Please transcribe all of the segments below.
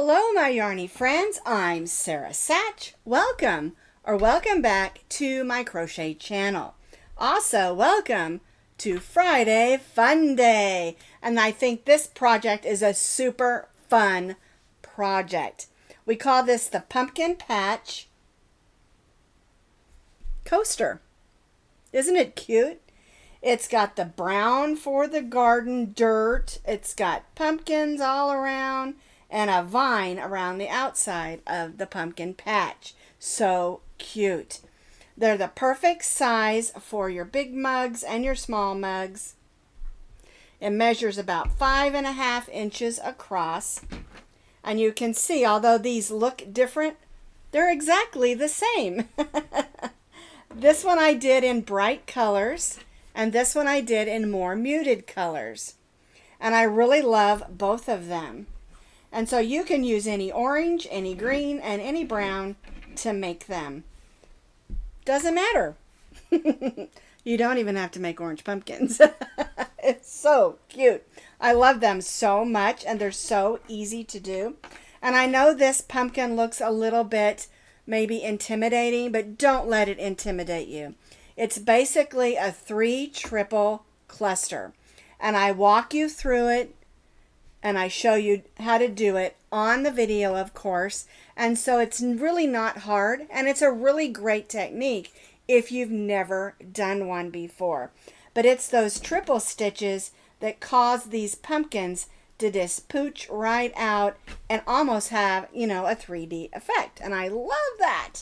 Hello, my yarny friends. I'm Sara Sach. Welcome back to my crochet channel. Also, welcome to Friday Fun Day. And I think this project is a super fun project. We call this the Pumpkin Patch Coaster. Isn't it cute? It's got the brown for the garden dirt. It's got pumpkins all around and a vine around the outside of the pumpkin patch. So cute. They're the perfect size for your big mugs and your small mugs. It measures about 5.5 inches across. And you can see, although these look different, they're exactly the same. This one I did in bright colors, and this one I did in more muted colors. And I really love both of them. And so you can use any orange, any green, and any brown to make them. Doesn't matter. You don't even have to make orange pumpkins. It's so cute. I love them so much, and they're so easy to do. And I know this pumpkin looks a little bit maybe intimidating, but don't let it intimidate you. It's basically a 3 triple cluster. And I walk you through it, and I show you how to do it on the video, of course. And so it's really not hard, and it's a really great technique if you've never done one before. But it's those triple stitches that cause these pumpkins to just pooch right out and almost have, you know, a 3D effect. And I love that.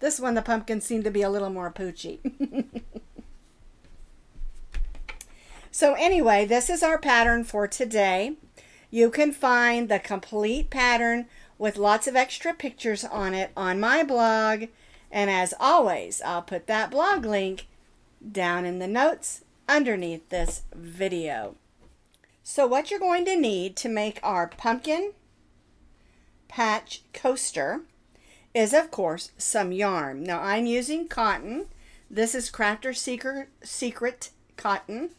This one, the pumpkins seem to be a little more poochy. So anyway, this is our pattern for today. You can find the complete pattern with lots of extra pictures on it on my blog. And as always, I'll put that blog link down in the notes underneath this video. So what you're going to need to make our pumpkin patch coaster is, of course, some yarn. Now I'm using cotton. This is Crafter Secret cotton.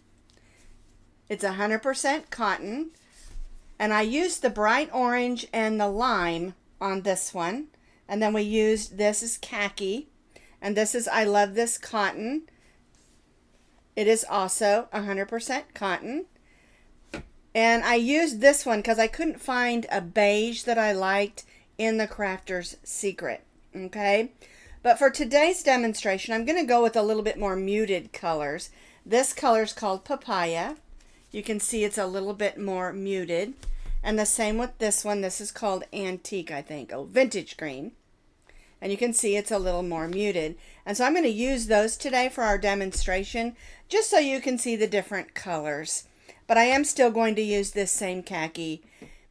It's 100% cotton. And I used the bright orange and the lime on this one. And then we used, this is khaki. And this is, I love this cotton. It is also 100% cotton. And I used this one because I couldn't find a beige that I liked in the Crafter's Secret. Okay? But for today's demonstration, I'm going to go with a little bit more muted colors. This color is called Papaya. You can see it's a little bit more muted. And the same with this one. This is called Antique, I think. Oh, Vintage Green. And you can see it's a little more muted. And so I'm going to use those today for our demonstration, just so you can see the different colors. But I am still going to use this same khaki.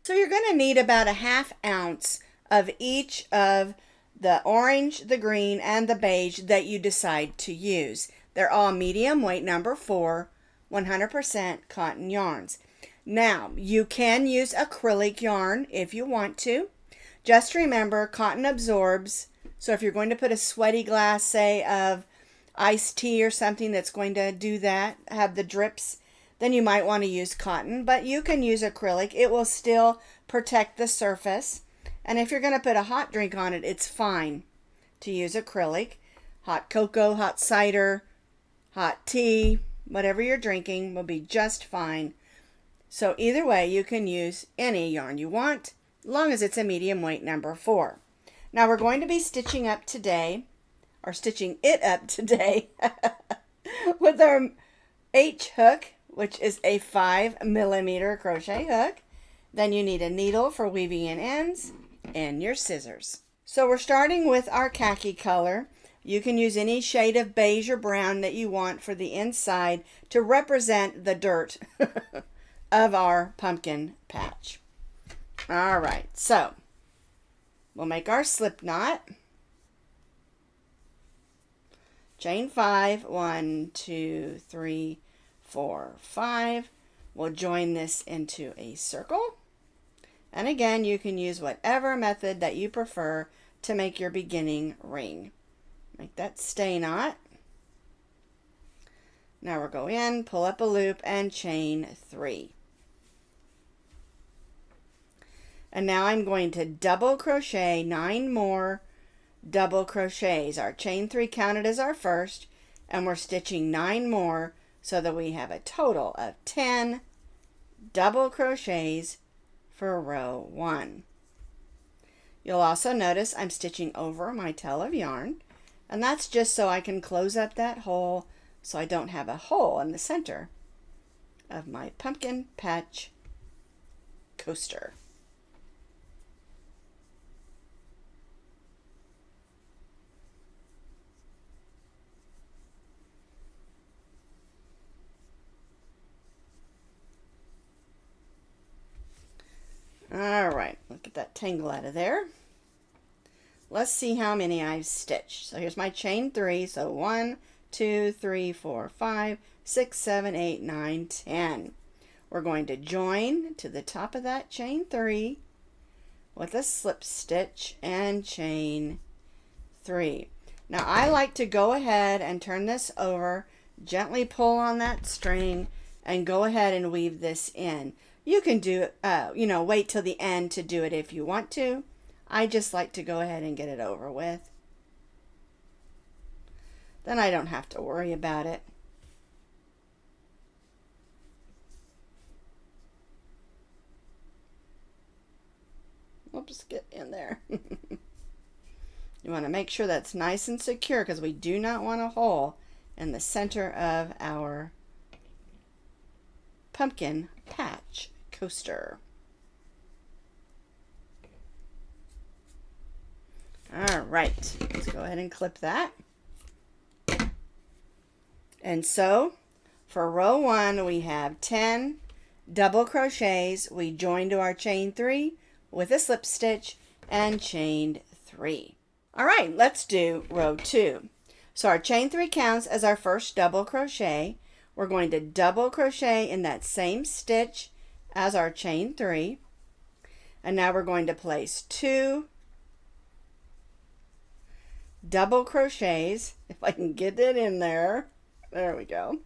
So you're going to need about a 1/2 ounce of each of the orange, the green, and the beige that you decide to use. They're all medium weight number 4, 100% cotton yarns. Now, you can use acrylic yarn if you want to. Just remember, cotton absorbs. So if you're going to put a sweaty glass, say, of iced tea or something that's going to do that, have the drips, then you might want to use cotton. But you can use acrylic. It will still protect the surface. And if you're going to put a hot drink on it, it's fine to use acrylic. Hot cocoa, hot cider, hot tea, whatever you're drinking will be just fine. So either way, you can use any yarn you want, as long as it's a medium weight number 4. Now we're going to be stitching up today, or stitching it up today, with our H hook, which is a 5mm crochet hook. Then you need a needle for weaving in ends and your scissors. So we're starting with our khaki color. You can use any shade of beige or brown that you want for the inside to represent the dirt of our pumpkin patch. All right, so we'll make our slip knot. Chain 5, 1, 2, 3, 4, 5. We'll join this into a circle. And again, you can use whatever method that you prefer to make your beginning ring. Make that stay knot. Now we'll go in, pull up a loop, and chain 3. And now I'm going to double crochet 9 more double crochets. Our chain 3 counted as our first, and we're stitching 9 more so that we have a total of 10 double crochets for row 1. You'll also notice I'm stitching over my tail of yarn, and that's just so I can close up that hole so I don't have a hole in the center of my pumpkin patch coaster. All right, look at that tangle out of there. Let's see how many I've stitched. So here's my chain 3. So 1, 2, 3, 4, 5, 6, 7, 8, 9, 10. We're going to join to the top of that chain 3 with a slip stitch and chain 3. Now I like to go ahead and turn this over, gently pull on that string, and go ahead and weave this in. You can do, wait till the end to do it if you want to. I just like to go ahead and get it over with. Then I don't have to worry about it. Oops, get in there. You want to make sure that's nice and secure because we do not want a hole in the center of our pumpkin patch coaster. All right, let's go ahead and clip that. And so for row 1 we have 10 double crochets. We join to our chain 3 with a slip stitch and chained 3. All right, let's do row 2. So our chain 3 counts as our first double crochet. We're going to double crochet in that same stitch as our chain 3. And now we're going to place 2 double crochets, if I can get it in there. There we go.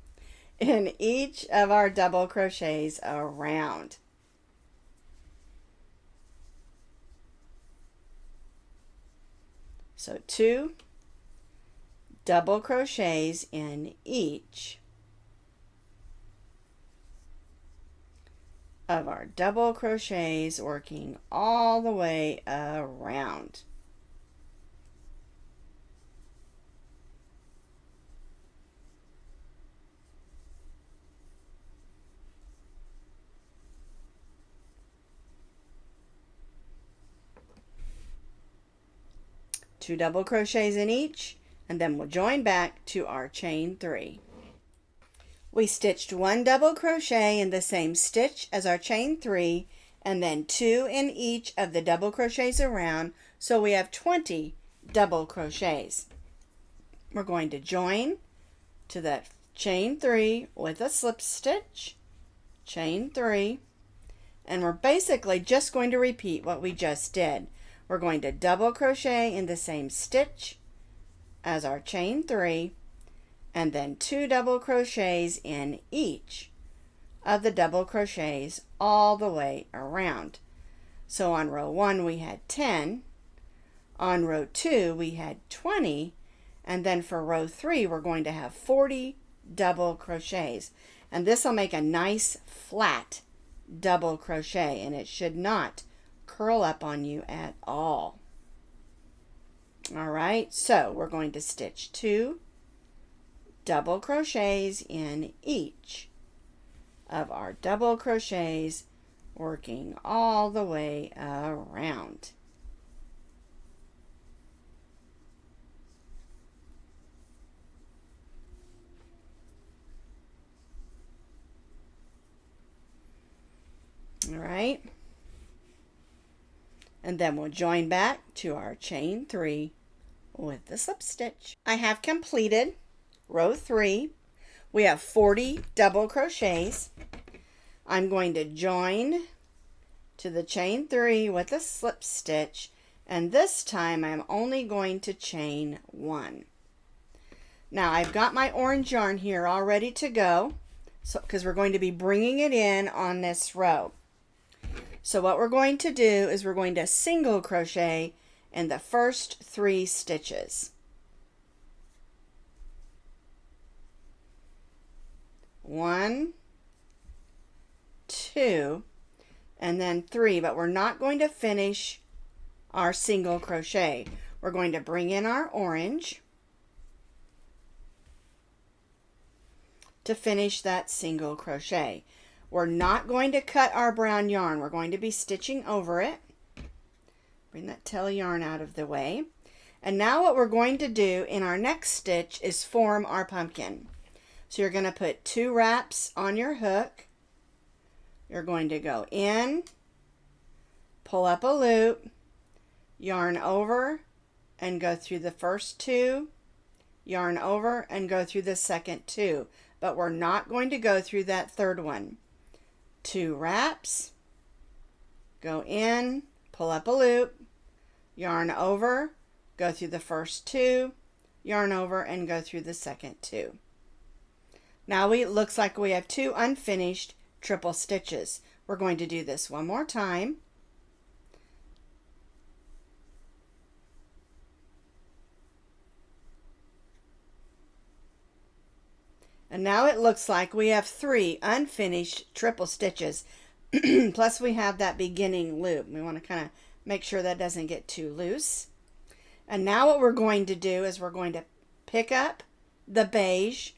In each of our double crochets around. So 2 double crochets in each of our double crochets, working all the way around. Two double crochets in each, and then we'll join back to our chain 3. We stitched 1 double crochet in the same stitch as our chain 3, and then 2 in each of the double crochets around, so we have 20 double crochets. We're going to join to that chain 3 with a slip stitch, chain 3, and we're basically just going to repeat what we just did. We're going to double crochet in the same stitch as our chain 3, and then 2 double crochets in each of the double crochets all the way around. So on row 1 we had 10, on row 2 we had 20, and then for row 3 we're going to have 40 double crochets. And this will make a nice flat double crochet, and it should not curl up on you at all. All right, so we're going to stitch 2 double crochets in each of our double crochets, working all the way around. All right. And then we'll join back to our chain 3 with the slip stitch. I have completed row 3. We have 40 double crochets. I'm going to join to the chain 3 with a slip stitch, and this time I'm only going to chain 1. Now I've got my orange yarn here all ready to go, so because we're going to be bringing it in on this row. So what we're going to do is we're going to single crochet in the first 3 stitches. 1, 2, and then 3, but we're not going to finish our single crochet. We're going to bring in our orange to finish that single crochet. We're not going to cut our brown yarn. We're going to be stitching over it. Bring that tail yarn out of the way. And now what we're going to do in our next stitch is form our pumpkin. So you're going to put 2 wraps on your hook. You're going to go in, pull up a loop, yarn over, and go through the first 2, yarn over, and go through the second 2. But we're not going to go through that third one. 2 wraps, go in, pull up a loop, yarn over, go through the first 2, yarn over, and go through the second 2. Now it looks like we have 2 unfinished triple stitches. We're going to do this one more time. And now it looks like we have 3 unfinished triple stitches. Plus we have that beginning loop. We want to kind of make sure that doesn't get too loose. And now what we're going to do is we're going to pick up the beige,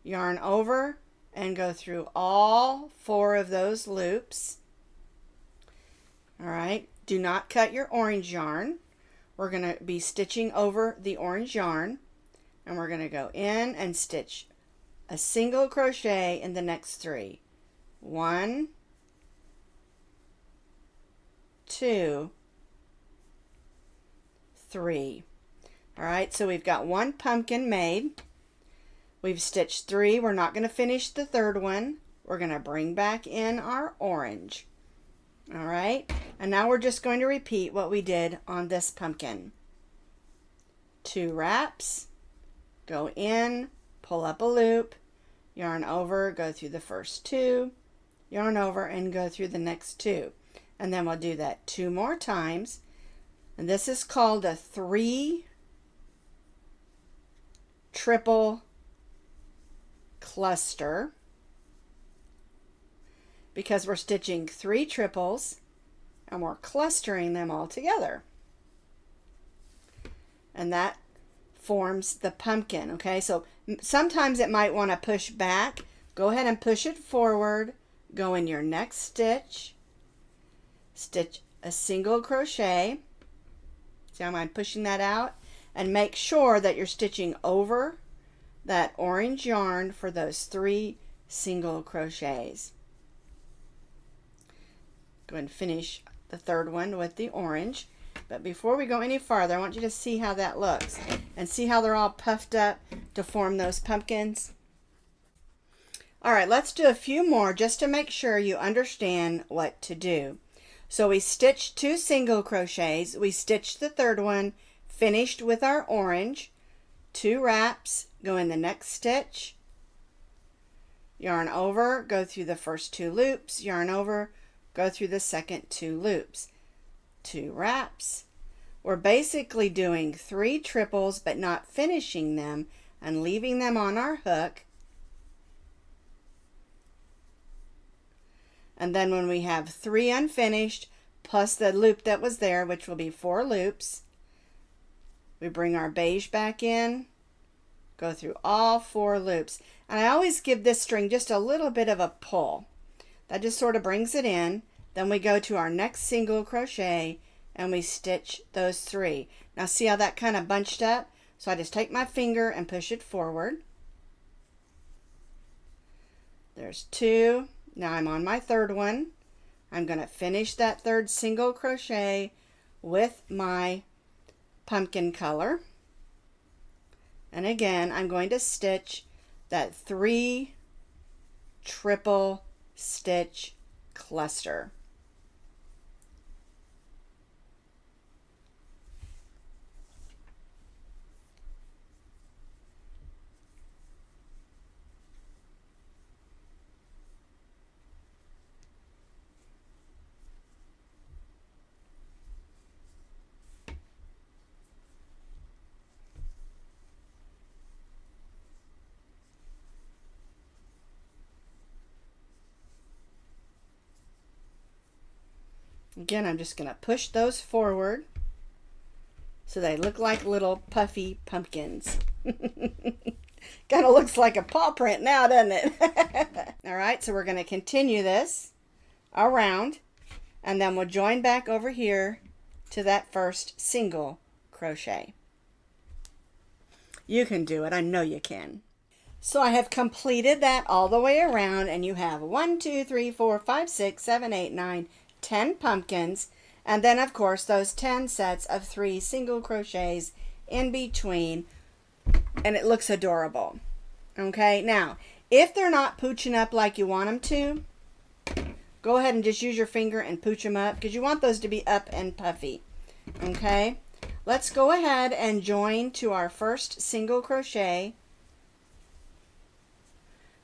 yarn over, and go through all 4 of those loops. All right, do not cut your orange yarn. We're going to be stitching over the orange yarn, and we're going to go in and stitch a single crochet in the next 3. 1, 2, 3. All right, so we've got 1 pumpkin made. We've stitched 3. We're not going to finish the third one. We're going to bring back in our orange. All right, and now we're just going to repeat what we did on this pumpkin. 2 wraps, go in, pull up a loop, yarn over, go through the first 2, yarn over, and go through the next 2. And then we'll do that 2 more times. And this is called a 3 triple cluster, because we're stitching 3 triples and we're clustering them all together. And that forms the pumpkin. Okay, so sometimes it might want to push back. Go ahead and push it forward. Go in your next stitch, stitch a single crochet. See how I'm pushing that out? And make sure that you're stitching over that orange yarn for those 3 single crochets. Go ahead and finish the third one with the orange. But before we go any farther, I want you to see how that looks and see how they're all puffed up to form those pumpkins. All right, let's do a few more just to make sure you understand what to do. So we stitched 2 single crochets. We stitched the third one, finished with our orange. 2 wraps, go in the next stitch, yarn over, go through the first 2 loops, yarn over, go through the second 2 loops. 2 wraps. We're basically doing 3 triples but not finishing them and leaving them on our hook. And then when we have 3 unfinished plus the loop that was there, which will be 4 loops, we bring our beige back in, go through all 4 loops. And I always give this string just a little bit of a pull. That just sort of brings it in. Then we go to our next single crochet and we stitch those 3. Now see how that kind of bunched up? So I just take my finger and push it forward. There's 2. Now I'm on my third one. I'm going to finish that third single crochet with my pumpkin color. And again, I'm going to stitch that 3 triple stitch cluster. Again, I'm just going to push those forward so they look like little puffy pumpkins. Kind of looks like a paw print now, doesn't it? All right, so we're going to continue this around, and then we'll join back over here to that first single crochet. You can do it. I know you can. So I have completed that all the way around, and you have 1, 2, 3, 4, 5, 6, 7, 8, 9, 10 pumpkins, and then of course those 10 sets of 3 single crochets in between, and it looks adorable. Okay, now if they're not pooching up like you want them to, go ahead and just use your finger and pooch them up, because you want those to be up and puffy. Okay, let's go ahead and join to our first single crochet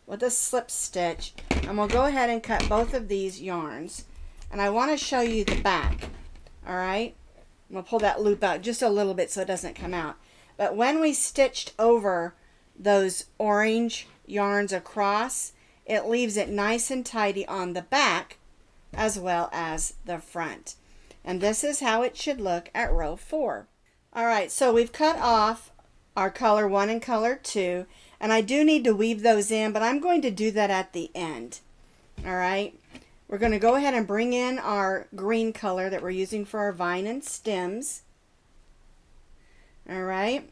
with a slip stitch, and we'll go ahead and cut both of these yarns, and I want to show you the back. All right, we'll pull that loop out just a little bit so it doesn't come out. But when we stitched over those orange yarns across, it leaves it nice and tidy on the back as well as the front. And this is how it should look at row 4. All right, so we've cut off our color 1 and color 2, and I do need to weave those in, but I'm going to do that at the end. All right, we're going to go ahead and bring in our green color that we're using for our vine and stems. All right,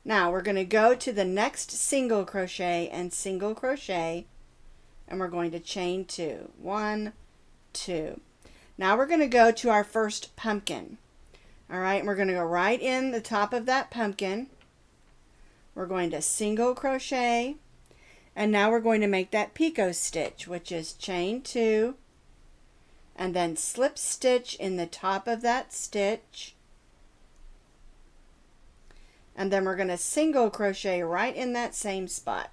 now we're going to go to the next single crochet and single crochet, and we're going to chain 2. 1, 2. Now we're going to go to our first pumpkin. All right, and we're going to go right in the top of that pumpkin. We're going to single crochet, and now we're going to make that picot stitch, which is chain 2, and then slip stitch in the top of that stitch, and then we're going to single crochet right in that same spot.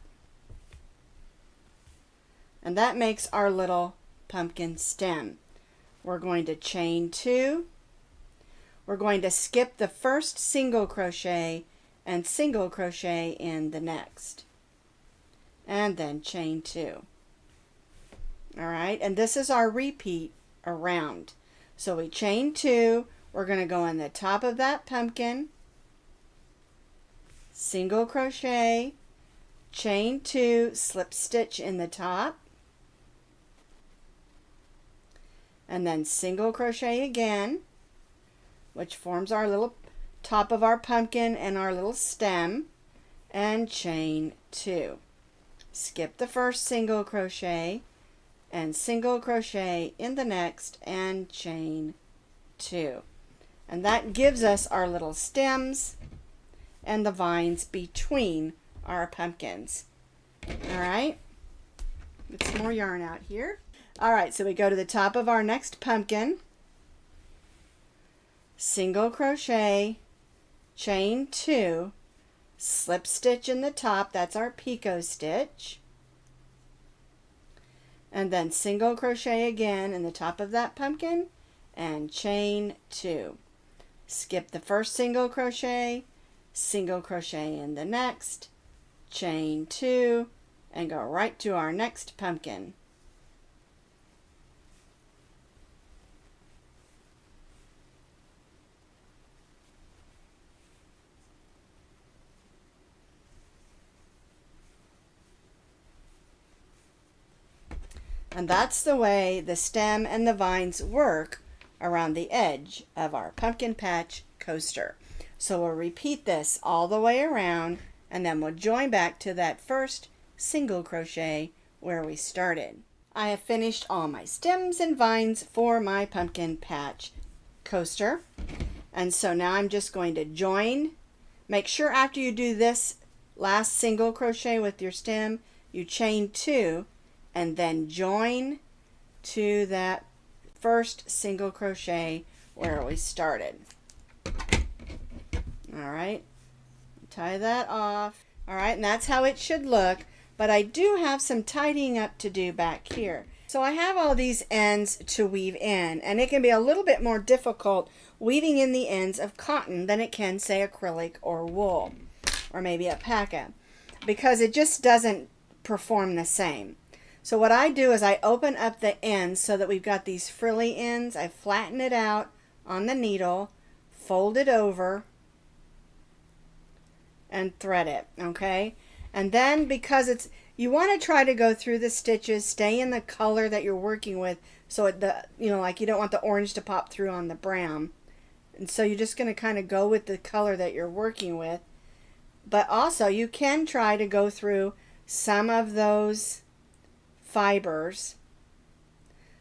And that makes our little pumpkin stem. We're going to chain 2. We're going to skip the first single crochet and single crochet in the next. And then chain 2. All right, and this is our repeat around. So we chain 2. We're going to go in the top of that pumpkin, single crochet, chain 2, slip stitch in the top, and then single crochet again, which forms our little top of our pumpkin and our little stem, and chain 2. Skip the first single crochet and single crochet in the next and chain 2. And that gives us our little stems and the vines between our pumpkins. All right, get some more yarn out here. All right, so we go to the top of our next pumpkin, single crochet, chain 2, slip stitch in the top, that's our picot stitch, and then single crochet again in the top of that pumpkin and chain 2. Skip the first single crochet in the next, chain 2, and go right to our next pumpkin. And that's the way the stem and the vines work around the edge of our pumpkin patch coaster. So we'll repeat this all the way around, and then we'll join back to that first single crochet where we started. I have finished all my stems and vines for my pumpkin patch coaster. And so now I'm just going to join. Make sure after you do this last single crochet with your stem, you chain 2 and then join to that first single crochet where we started. All right, tie that off. All right, and that's how it should look, but I do have some tidying up to do back here. So I have all these ends to weave in, and it can be a little bit more difficult weaving in the ends of cotton than it can, say, acrylic or wool, or maybe alpaca, because it just doesn't perform the same. So what I do is I open up the ends so that we've got these frilly ends. I flatten it out on the needle, fold it over, and thread it, okay? And then because it's, you want to try to go through the stitches, stay in the color that you're working with, so like you don't want the orange to pop through on the brown. And so you're just going to kind of go with the color that you're working with. But also you can try to go through some of those fibers.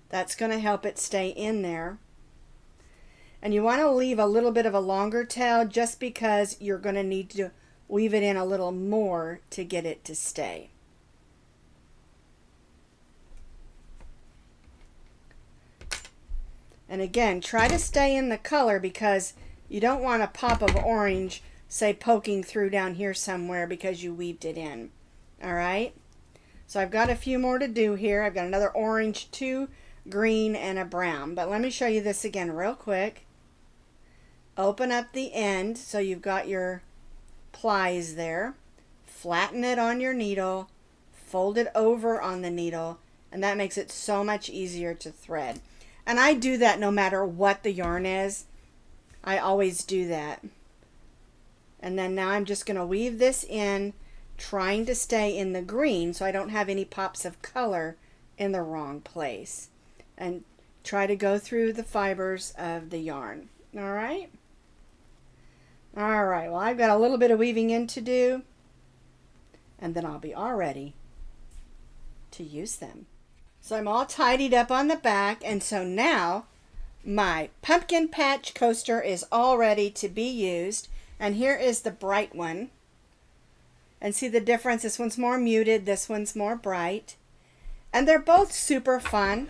That's going to help it stay in there. And you want to leave a little bit of a longer tail just because you're going to need to weave it in a little more to get it to stay. And again, try to stay in the color because you don't want a pop of orange, say, poking through down here somewhere because you weaved it in. All right? So I've got a few more to do here. I've got another orange, 2 green, and a brown. But let me show you this again real quick. Open up the end so you've got your plies there. Flatten it on your needle. Fold it over on the needle. And that makes it so much easier to thread. And I do that no matter what the yarn is. I always do that. And then now I'm just going to weave this in, trying to stay in the green so I don't have any pops of color in the wrong place. And try to go through the fibers of the yarn. All right? All right, well, I've got a little bit of weaving in to do, and then I'll be all ready to use them. So I'm all tidied up on the back, and so now my pumpkin patch coaster is all ready to be used. And here is the bright one. And see the difference? This one's more muted, this one's more bright. And they're both super fun.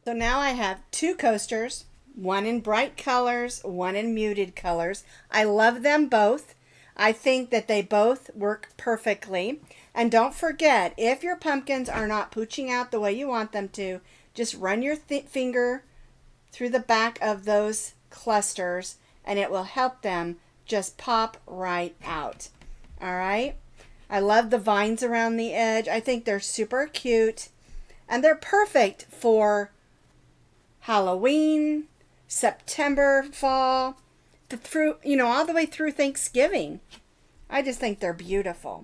So now I have 2 coasters, one in bright colors, one in muted colors. I love them both. I think that they both work perfectly. And don't forget, if your pumpkins are not pooching out the way you want them to, just run your finger through the back of those clusters and it will help them just pop right out. All right? I love the vines around the edge. I think they're super cute. And they're perfect for Halloween, September, fall, through, all the way through Thanksgiving. I just think they're beautiful.